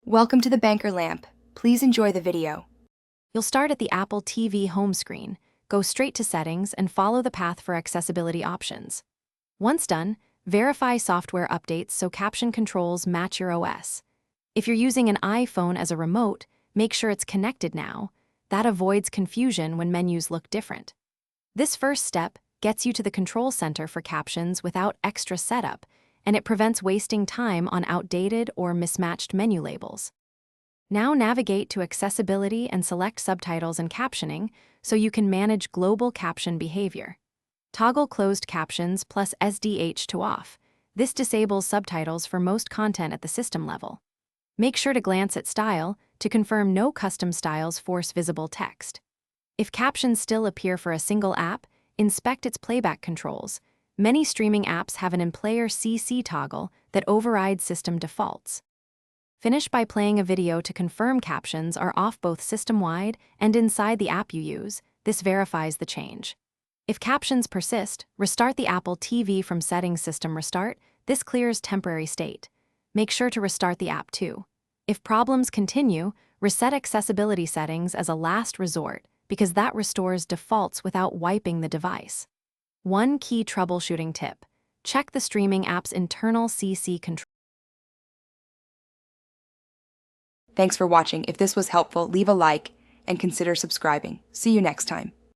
Welcome to the Banker Lamp. Please enjoy the video. You'll start at the Apple TV home screen, go straight to Settings, and follow the path for accessibility options. Once done, verify software updates so Caption controls match your OS. If you're using an iPhone as a remote, make sure it's connected now. That avoids confusion when menus look different. This first step gets you to the control center for Captions without extra setup, and it prevents wasting time on outdated or mismatched menu labels. Now navigate to Accessibility and select Subtitles and Captioning so you can manage global caption behavior. Toggle Closed Captions plus SDH to off. This disables subtitles for most content at the system level. Make sure to glance at Style to confirm no custom styles force visible text. If captions still appear for a single app, inspect its playback controls. Many streaming apps have an in-player CC toggle that overrides system defaults. Finish by playing a video to confirm captions are off both system-wide and inside the app you use. This verifies the change. If captions persist, restart the Apple TV from Settings System Restart. This clears temporary state. Make sure to restart the app too. If problems continue, reset accessibility settings as a last resort because that restores defaults without wiping the device. One key troubleshooting tip: check the streaming app's internal CC control. Thanks for watching. If this was helpful, leave a like and consider subscribing. See you next time.